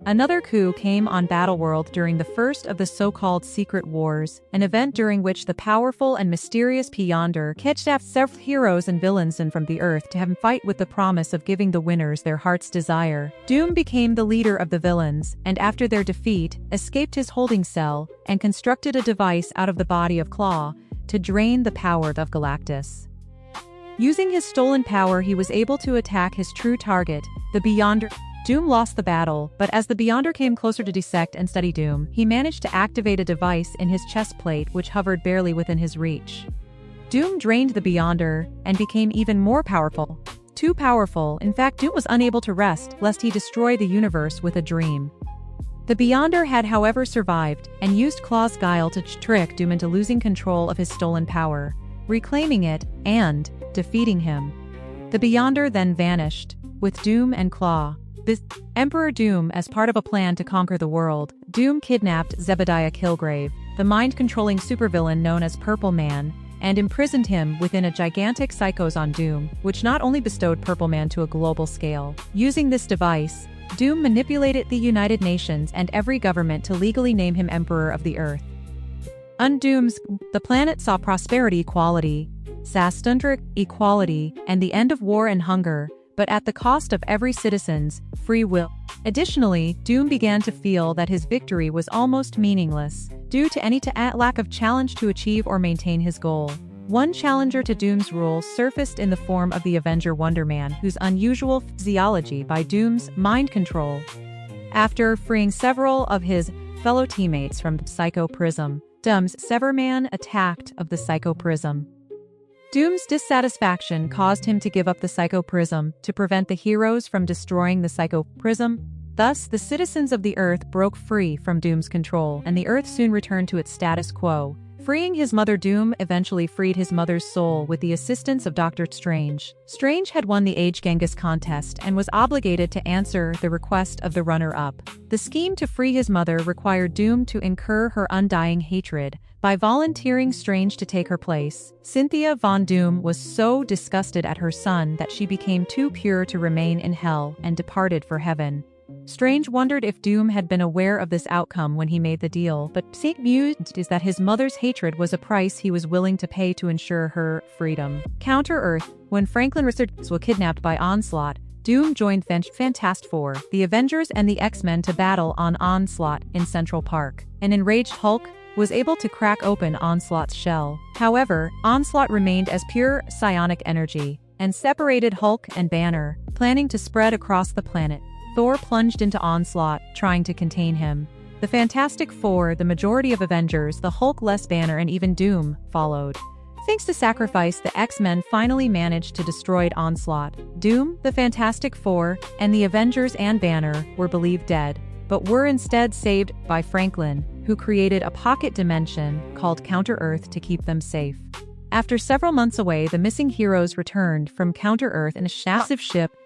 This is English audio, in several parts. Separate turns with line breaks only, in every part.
Another coup came on Battleworld during the first of the so-called Secret Wars, an event during which the powerful and mysterious Yonder kidnapped several heroes and villains from the Earth to have him fight with the promise of giving the winners their heart's desire. Doom became the leader of the villains, and after their defeat, escaped his holding cell and constructed a device out of the body of Claw to drain the power of Galactus. Using his stolen power, he was able to attack his true target, the Beyonder. Doom lost the battle, but as the Beyonder came closer to dissect and study Doom, he managed to activate a device in his chest plate which hovered barely within his reach. Doom drained the Beyonder and became even more powerful. Too powerful, in fact, Doom was unable to rest lest he destroy the universe with a dream. The Beyonder had however survived and used Claw's guile to trick Doom into losing control of his stolen power, reclaiming it, and defeating him. The Beyonder then vanished, with Doom and Claw. Emperor Doom, as part of a plan to conquer the world, Doom kidnapped Zebediah Killgrave, the mind-controlling supervillain known as Purple Man, and imprisoned him within a gigantic psychos on Doom, which not only bestowed Purple Man to a global scale. Using this device, Doom manipulated the United Nations and every government to legally name him Emperor of the Earth. Doom's the planet saw prosperity, equality, equality, and the end of war and hunger, but at the cost of every citizen's free will. Additionally, Doom began to feel that his victory was almost meaningless, due to any lack of challenge to achieve or maintain his goal. One challenger to Doom's rule surfaced in the form of the Avenger Wonder Man, whose unusual physiology by Doom's mind control. After freeing several of his fellow teammates from Psycho Prism, Doom's Severman attacked of the Psycho Prism. Doom's dissatisfaction caused him to give up the Psycho Prism to prevent the heroes from destroying the Psycho Prism. Thus, the citizens of the Earth broke free from Doom's control, and the Earth soon returned to its status quo. Freeing his mother, Doom eventually freed his mother's soul with the assistance of Doctor Strange. Strange had won the Age Genghis contest and was obligated to answer the request of the runner-up. The scheme to free his mother required Doom to incur her undying hatred by volunteering Strange to take her place. Cynthia Von Doom was so disgusted at her son that she became too pure to remain in hell and departed for heaven. Strange wondered if Doom had been aware of this outcome when he made the deal, but St. mused is that his mother's hatred was a price he was willing to pay to ensure her freedom. Counter-Earth, when Franklin Richards was kidnapped by Onslaught, Doom joined Fantastic Four, the Avengers and the X-Men to battle on Onslaught in Central Park. An enraged Hulk was able to crack open Onslaught's shell. However, Onslaught remained as pure psionic energy, and separated Hulk and Banner, planning to spread across the planet. Thor plunged into Onslaught, trying to contain him. The Fantastic Four, the majority of Avengers, the Hulk, Les Banner, and even Doom followed. Thanks to sacrifice, the X-Men finally managed to destroy Onslaught. Doom, the Fantastic Four, and the Avengers and Banner were believed dead, but were instead saved by Franklin, who created a pocket dimension called Counter-Earth to keep them safe. After several months away, the missing heroes returned from Counter-Earth in a massive ship,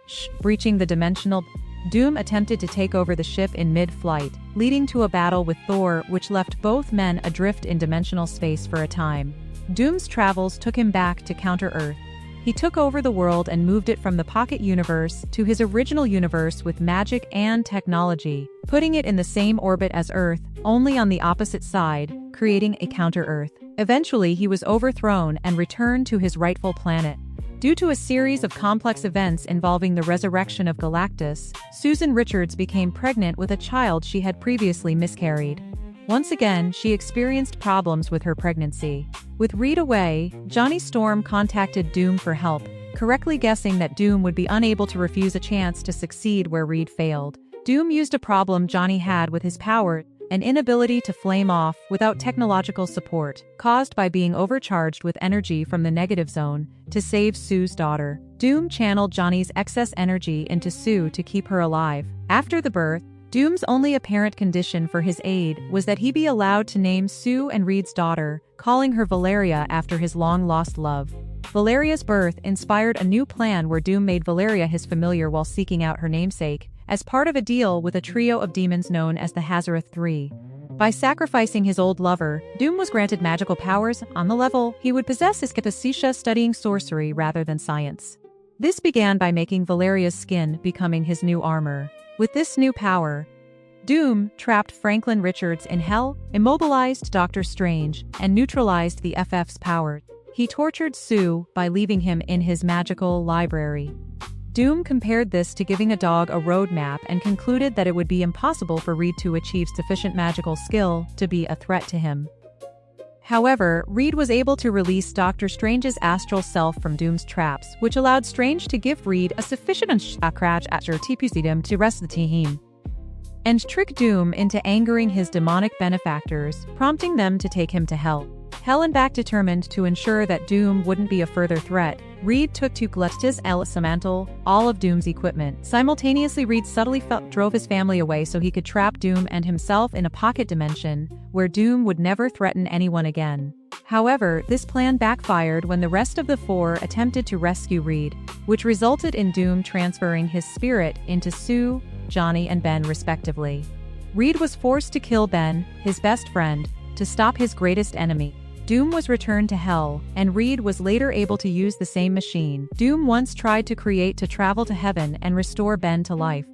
breaching the dimensional. Doom attempted to take over the ship in mid-flight, leading to a battle with Thor which left both men adrift in dimensional space for a time. Doom's travels took him back to Counter-Earth. He took over the world and moved it from the Pocket Universe to his original universe with magic and technology, putting it in the same orbit as Earth, only on the opposite side, creating a Counter-Earth. Eventually, he was overthrown and returned to his rightful planet. Due to a series of complex events involving the resurrection of Galactus, Susan Richards became pregnant with a child she had previously miscarried. Once again, she experienced problems with her pregnancy. With Reed away, Johnny Storm contacted Doom for help, correctly guessing that Doom would be unable to refuse a chance to succeed where Reed failed. Doom used a problem Johnny had with his power, an inability to flame off without technological support, caused by being overcharged with energy from the negative zone, to save Sue's daughter. Doom channeled Johnny's excess energy into Sue to keep her alive. After the birth, Doom's only apparent condition for his aid was that he be allowed to name Sue and Reed's daughter, calling her Valeria after his long-lost love. Valeria's birth inspired a new plan where Doom made Valeria his familiar while seeking out her namesake, as part of a deal with a trio of demons known as the Hazareth Three. By sacrificing his old lover, Doom was granted magical powers. On the level, he would possess his Capacitia studying sorcery rather than science. This began by making Valeria's skin becoming his new armor. With this new power, Doom trapped Franklin Richards in hell, immobilized Doctor Strange, and neutralized the FF's power. He tortured Sue by leaving him in his magical library. Doom compared this to giving a dog a roadmap and concluded that it would be impossible for Reed to achieve sufficient magical skill to be a threat to him. However, Reed was able to release Doctor Strange's astral self from Doom's traps, which allowed Strange to give Reed a sufficient crash after TPC'd to rest the team, and trick Doom into angering his demonic benefactors, prompting them to take him to hell. Hell and back. Determined to ensure that Doom wouldn't be a further threat, Reed took to Glustis El Samantal all of Doom's equipment. Simultaneously, Reed subtly drove his family away so he could trap Doom and himself in a pocket dimension, where Doom would never threaten anyone again. However, this plan backfired when the rest of the four attempted to rescue Reed, which resulted in Doom transferring his spirit into Sue, Johnny, and Ben respectively. Reed was forced to kill Ben, his best friend, to stop his greatest enemy. Doom was returned to Hell, and Reed was later able to use the same machine Doom once tried to create to travel to heaven and restore Ben to life.